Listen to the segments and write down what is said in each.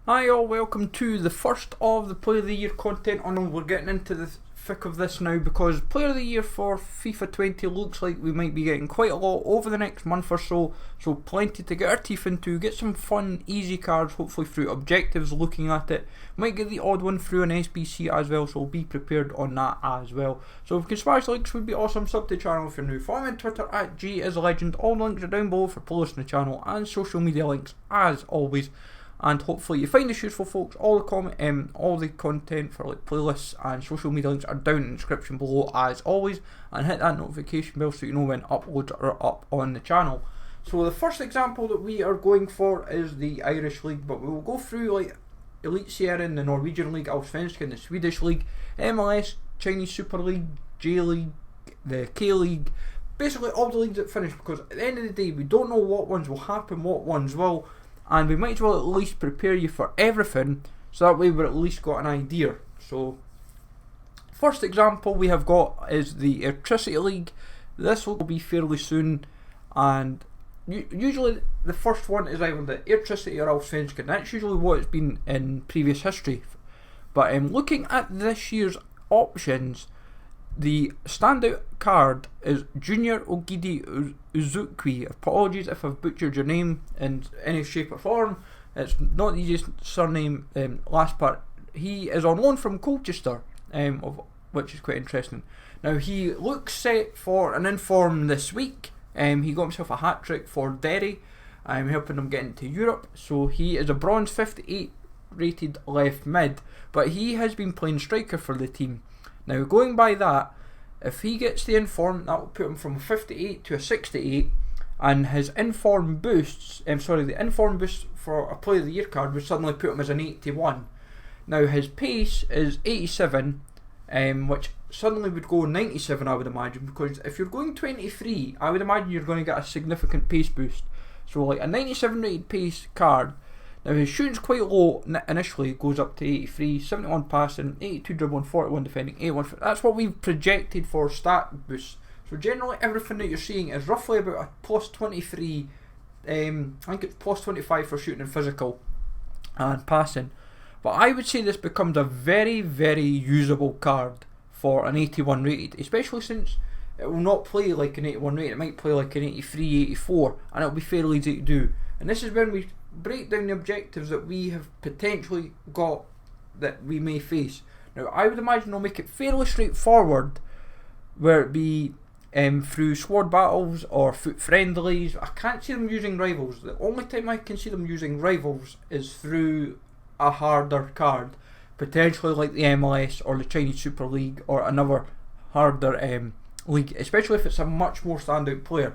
Hi all, welcome to the first of the Player of the Year content. I know we're getting into the thick of this now because Player of the Year for FIFA 20 looks like we might be getting quite a lot over the next month or so. So plenty to get our teeth into, get some fun, easy cards, hopefully through objectives looking at it. Might get the odd one through an SBC as well, so be prepared on that as well. So if you can smash likes would be awesome, sub to the channel if you're new. Follow me on Twitter at GIsLegend, all links are down below for playlists in the channel and social media links as always. And hopefully you find this useful, folks. All the content for like playlists and social media links are down in the description below as always, and hit that notification bell so you know when uploads are up on the channel. So the first example that we are going for is the Irish League, but we will go through like Elitserien, the Norwegian League, Allsvenskan, the Swedish League, MLS, Chinese Super League, J League, the K League, basically all the leagues that finish, because at the end of the day we don't know what ones will happen, what ones will. And we might as well at least prepare you for everything, so that way we're at least got an idea. So, first example we have got is the Airtricity League. This will be fairly soon, and usually the first one is either the Airtricity or Allsvenskan. That's usually what it's been in previous history. But looking at this year's options, the standout card is Junior Ogidi Uzukwi. Apologies if I've butchered your name in any shape or form. It's not the easiest surname. Last part. He is on loan from Colchester, which is quite interesting. Now he looks set for an inform this week. He got himself a hat-trick for Derry. I'm helping him get into Europe. So he is a bronze 58 rated left mid, but he has been playing striker for the team. Now going by that, if he gets the inform, that will put him from a 58 to a 68, and his inform boosts, the inform boost for a Player of the Year card would suddenly put him as an 81. Now his pace is 87, which suddenly would go 97 I would imagine, because if you're going 23 I would imagine you're going to get a significant pace boost. So like a 97 rated pace card. Now his shooting's quite low initially, it goes up to 83, 71 passing, 82 dribbling, 41 defending, 81. That's what we've projected for stat boosts. So generally everything that you're seeing is roughly about a plus 23, I think it's plus 25 for shooting and physical and passing. But I would say this becomes a very, very usable card for an 81 rated, especially since it will not play like an 81 rated, it might play like an 83, 84, and it'll be fairly easy to do. And this is when we break down the objectives that we have potentially got that we may face. Now I would imagine they'll make it fairly straightforward, where it be through squad battles or foot friendlies. I can't see them using rivals. The only time I can see them using rivals is through a harder card, potentially like the MLS or the Chinese Super League or another harder league, especially if it's a much more standout player.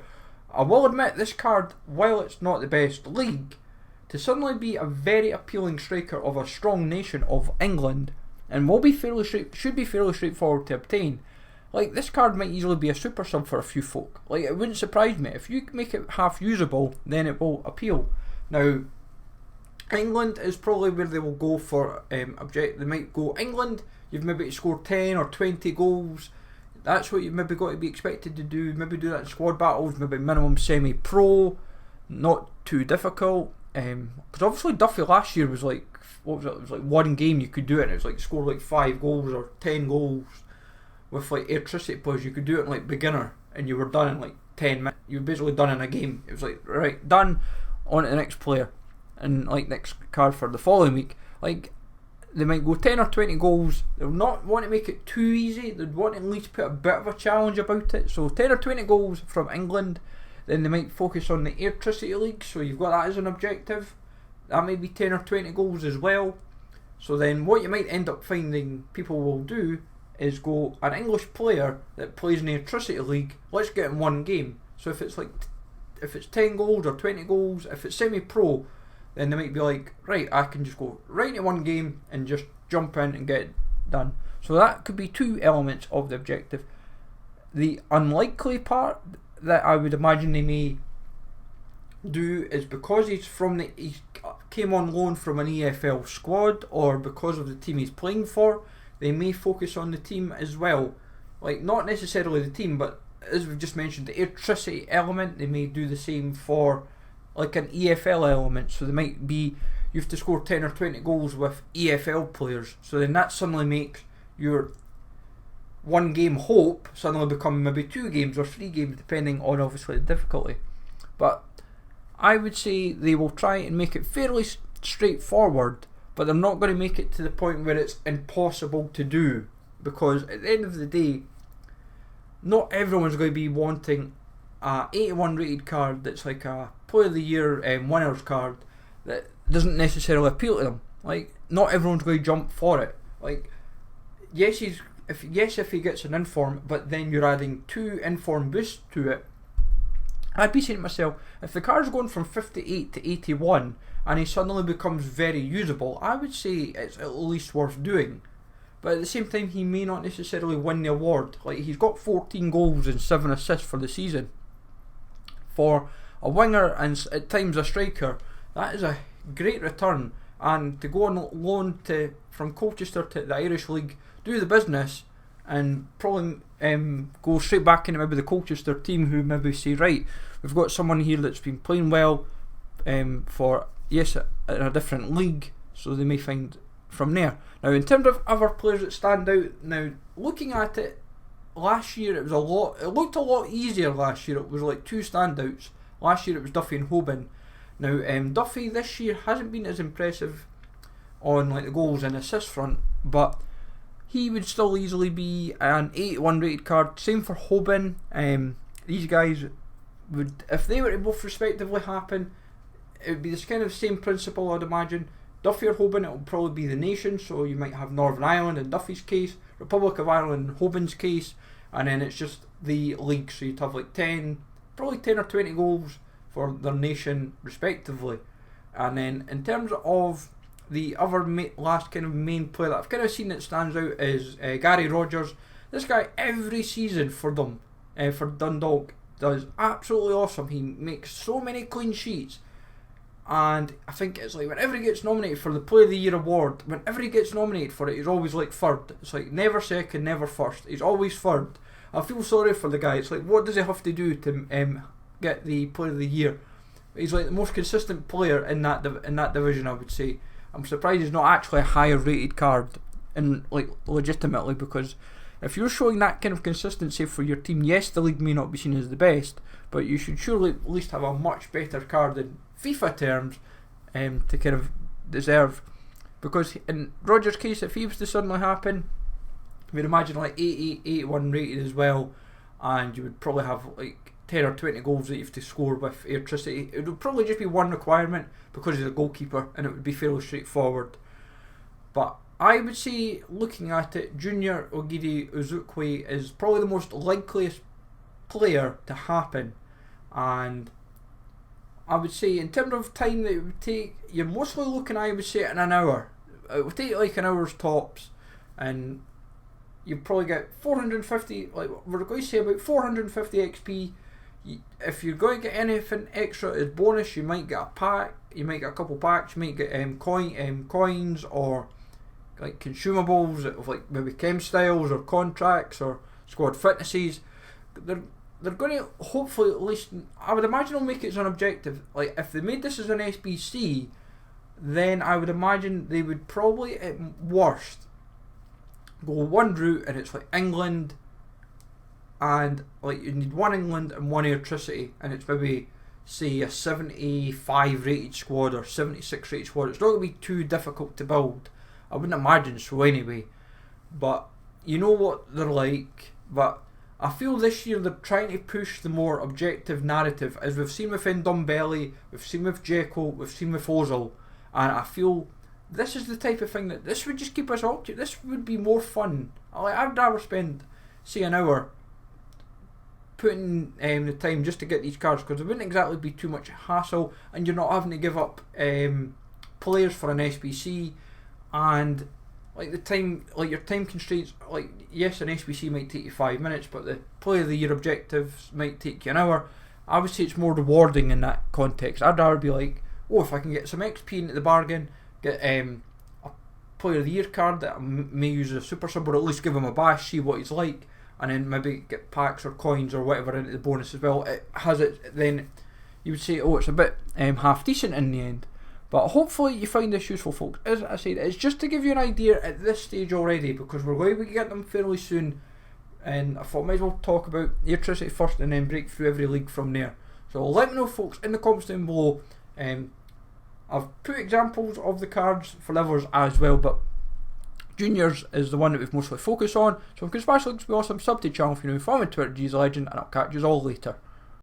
I will admit this card, while it's not the best league, to suddenly be a very appealing striker of a strong nation of England, and will be should be fairly straightforward to obtain. Like, this card might easily be a super sub for a few folk. Like, it wouldn't surprise me if you make it half usable, then it will appeal. Now England is probably where they will go for they might go England. You've maybe to score 10 or 20 goals. That's what you've maybe got to be expected to do. Maybe do that in squad battles, maybe minimum semi-pro, not too difficult. Because obviously Duffy last year was like, what was it? It was like one game you could do it, and it was like score like 5 goals or 10 goals with like Airtricity players. You could do it in like beginner, and you were done in like 10 minutes. You were basically done in a game. It was like, right, done, on to the next player, and like next card for the following week. Like, they might go 10 or 20 goals. They'll not want to make it too easy. They'd want to at least put a bit of a challenge about it. So 10 or 20 goals from England. Then they might focus on the Airtricity League, so you've got that as an objective. That might be 10 or 20 goals as well. So then what you might end up finding people will do is go, an English player that plays in the Airtricity League, let's get in one game. So if it's 10 goals or 20 goals, if it's semi-pro, then they might be like, right, I can just go right into one game and just jump in and get it done. So that could be two elements of the objective. The unlikely part that I would imagine they may do is because he came on loan from an EFL squad, or because of the team he's playing for, they may focus on the team as well. Like, not necessarily the team, but as we've just mentioned, the Airtricity element, they may do the same for like an EFL element. So they might be you have to score 10 or 20 goals with EFL players. So then that suddenly makes your one game hope suddenly become maybe 2 games or 3 games, depending on obviously the difficulty. But I would say they will try and make it fairly straightforward, but they're not going to make it to the point where it's impossible to do, because at the end of the day, not everyone's going to be wanting a 81 rated card that's like a Player of the Year winners card that doesn't necessarily appeal to them. Like, not everyone's going to jump for it. Like, yes, if he gets an inform, but then you're adding 2 inform boosts to it, I'd be saying to myself, if the card's going from 58 to 81 and he suddenly becomes very usable, I would say it's at least worth doing. But at the same time, he may not necessarily win the award. Like, he's got 14 goals and 7 assists for the season. For a winger and at times a striker, that is a great return. And to go on loan from Colchester to the Irish League, do the business, and probably go straight back into maybe the Colchester team, who maybe say, right, we've got someone here that's been playing well for, yes, in a different league, so they may find from there. Now, in terms of other players that stand out, now looking at it, last year it looked a lot easier last year. It was like 2 standouts. Last year it was Duffy and Hoban. Now, Duffy this year hasn't been as impressive on like the goals and assists front, but he would still easily be an 81 rated card. Same for Hoban. These guys would, if they were to both respectively happen, it would be this kind of same principle, I'd imagine. Duffy or Hoban, it will probably be the nation, so you might have Northern Ireland in Duffy's case, Republic of Ireland in Hoban's case, and then it's just the league, so you'd have like 10 or 20 goals for their nation respectively. And then in terms of the other last kind of main player that I've kind of seen that stands out is Gary Rogers. This guy every season for them, for Dundalk, does absolutely awesome. He makes so many clean sheets, and I think it's like whenever he gets nominated for the Player of the Year award, whenever he gets nominated for it, he's always like third. It's like never second, never first. He's always third. I feel sorry for the guy. It's like, what does he have to do to get the Player of the Year? He's like the most consistent player in that division, I would say. I'm surprised he's not actually a higher rated card, and like legitimately, because if you're showing that kind of consistency for your team, yes, the league may not be seen as the best, but you should surely at least have a much better card in FIFA terms to kind of deserve. Because in Rogers' case, if he was to suddenly happen, we'd imagine like 80, 81 rated as well, and you would probably have like 10 or 20 goals that you have to score with Airtricity. It would probably just be one requirement because he's a goalkeeper, and it would be fairly straightforward. But I would say, looking at it, Junior Ogidi Uzukwe is probably the most likeliest player to happen, and I would say in terms of time that it would take, you're mostly looking, I would say, in an hour. It would take like an hour's tops, and you probably get 450, like we're going to say about 450 XP. If you're going to get anything extra as bonus, you might get a pack, you might get a couple packs, you might get coins or like consumables of like maybe chem styles or contracts or squad fitnesses. They're going to hopefully, at least I would imagine, they'll make it as an objective. Like if they made this as an SBC, then I would imagine they would probably at worst go one route, and it's like England, and like you need one England and one Airtricity, and it's maybe say a 75 rated squad or 76 rated squad. It's not going to be too difficult to build, I wouldn't imagine so anyway, but you know what they're like. But I feel this year they're trying to push the more objective narrative, as we've seen with Ndombele, we've seen with Dzeko, we've seen with Ozil, and I feel this is the type of thing that this would just keep us occupied. This would be more fun. I'd rather spend, say, an hour putting the time just to get these cards, because it wouldn't exactly be too much hassle, and you're not having to give up players for an SBC, and like the time, like your time constraints. Like yes, an SBC might take you 5 minutes, but the Player of the Year objectives might take you an hour. I would say it's more rewarding in that context. I'd rather be like, oh, if I can get some XP into the bargain, get a Player of the Year card that I may use as a super sub, or at least give him a bash, see what he's like, and then maybe get packs or coins or whatever into the bonus as well. It has it, then you would say, oh, it's a bit half decent in the end. But hopefully you find this useful, folks. As I said, it's just to give you an idea at this stage already, because we're going to get them fairly soon, and I thought I might as well talk about Airtricity first and then break through every league from there. So let me know, folks, in the comments down below. I've put examples of the cards for levels as well, but juniors is the one that we've mostly focused on. So if you can smash the links, be awesome. Sub to the channel if you're new. Follow me on Twitter, GZLegend, and I'll catch you all later.